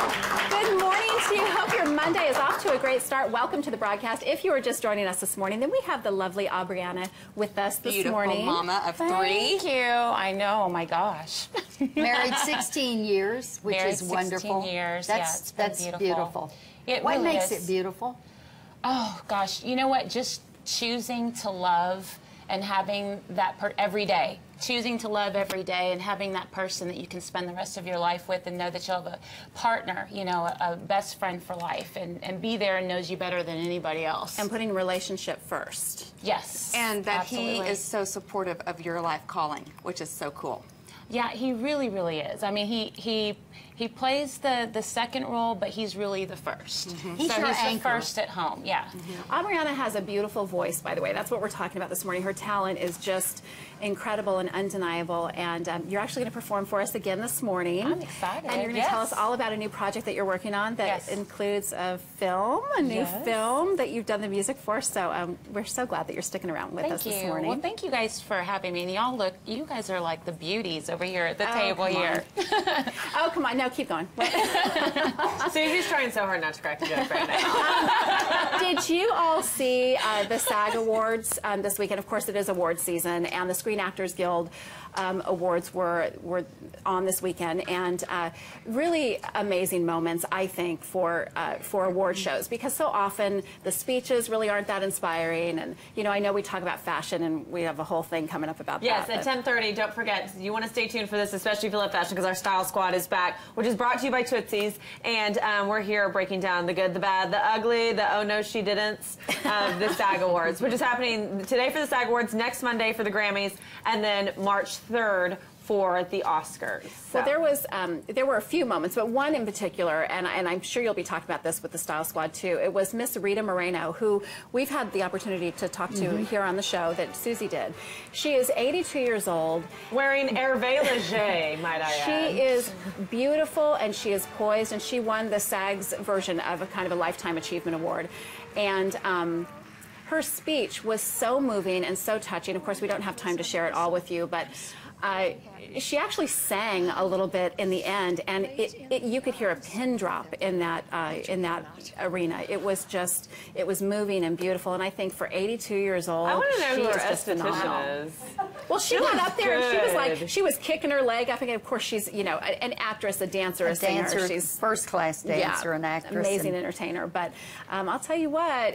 Good morning to you. Hope your Monday is off to a great start. Welcome to the broadcast. If you are just joining us this morning, then we have the lovely Aubree-Anna with us this morning. Beautiful mama of 3. Thank you. I know. Oh my gosh. Married 16 years, which Married is wonderful. 16 years. That's beautiful. It What really makes is. it beautiful? Oh gosh, you know what? Just choosing to love and having that every day. Choosing to love every day and having that person that you can spend the rest of your life with and know that you'll have a partner, you know, a best friend for life and be there and knows you better than anybody else. And putting relationship first. Yes. And that absolutely. he is so supportive of your life calling, which is so cool. Yeah, he really, really is. I mean, he plays the second role, but he's really the first. He's so your he's anchor. the first at home, yeah. Aubree-Anna has a beautiful voice, by the way. That's what we're talking about this morning. Her talent is just incredible and undeniable. And you're actually going to perform for us again this morning. I'm excited. And you're going to tell us all about a new project that you're working on that includes a film, a new film that you've done the music for. So we're so glad that you're sticking around with us this morning. Well, thank you guys for having me. And you guys are like the beauties over here at the table here. Oh, come on. No, keep going. Susie's trying so hard not to crack a joke right now. Did you all see the SAG Awards this weekend? Of course, it is award season, and the Screen Actors Guild Awards were on this weekend, and really amazing moments, I think, for award shows, because so often the speeches really aren't that inspiring. And you know, I know we talk about fashion, and we have a whole thing coming up about yes, that. Yes, at 10:30. Don't forget, you want to stay tuned for this, especially if you love fashion, because our Style Squad is back, which is brought to you by Tootsie's, and we're here breaking down the good, the bad, the ugly, the oh no she didn'ts of the SAG Awards, which is happening today for the SAG Awards, next Monday for the Grammys, and then March 3rd for the Oscars. So. Well, there were a few moments, but one in particular, and I'm sure you'll be talking about this with the Style Squad too. It was Miss Rita Moreno, who we've had the opportunity to talk to here on the show that Susie did. She is 82 years old, wearing Hervé Leger, might I add. She is beautiful and she is poised, and she won the SAG's version of a kind of a Lifetime Achievement Award, and her speech was so moving and so touching. Of course, we don't have time to share it all with you, but she actually sang a little bit in the end, and you could hear a pin drop in that arena. It was moving and beautiful, and I think for 82 years old, I want to know she who her is just phenomenal. is. Well, she went up there and she was kicking her leg. I think, of course, she's an actress, a dancer, a singer. She's first-class dancer, an actress, amazing entertainer. But I'll tell you what,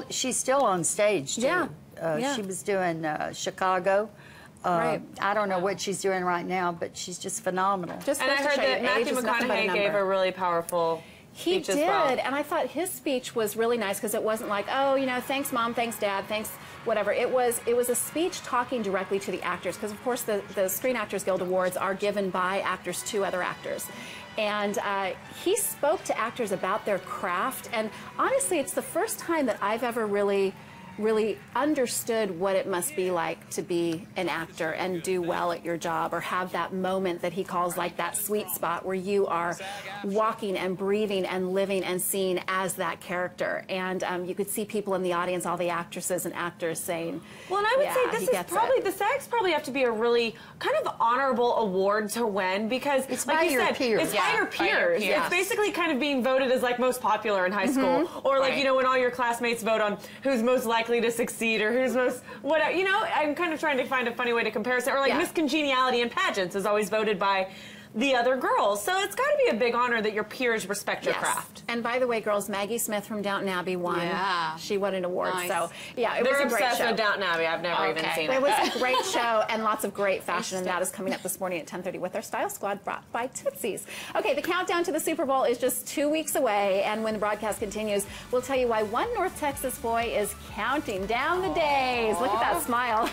she's still on stage too. Yeah. She was doing Chicago. Right. I don't know what she's doing right now, but she's just phenomenal. And I heard that Matthew McConaughey gave a really powerful speech as well. He did, and I thought his speech was really nice, because it wasn't like, oh, thanks Mom, thanks Dad, thanks whatever. It was a speech talking directly to the actors, because of course the Screen Actors Guild Awards are given by actors to other actors. And he spoke to actors about their craft, and honestly, it's the first time that I've ever really understood what it must be like to be an actor and do well at your job, or have that moment that he calls like that sweet spot where you are walking and breathing and living and seeing as that character. And you could see people in the audience, all the actresses and actors saying, well, and I would say this is probably, the SAGs probably have to be a really kind of honorable award to win, because it's like by you your said, peers. it's by your peers. It's basically kind of being voted as like most popular in high school, or like, when all your classmates vote on who's most likely to succeed, or who's most whatever. I'm kind of trying to find a funny way to comparison, or like Miss Congeniality in pageants is always voted by the other girls. So it's got to be a big honor that your peers respect your craft. And by the way, girls, Maggie Smith from Downton Abbey won. Yeah. She won an award. Nice. So yeah, it They're was a great obsessed show. with Downton Abbey. I've never even seen it. It was a great show, and lots of great fashion, and that is coming up this morning at 10:30 with our Style Squad, brought by Tootsie's. Okay, the countdown to the Super Bowl is just 2 weeks away, and when the broadcast continues, we'll tell you why one North Texas boy is counting down the days. Look at that smile.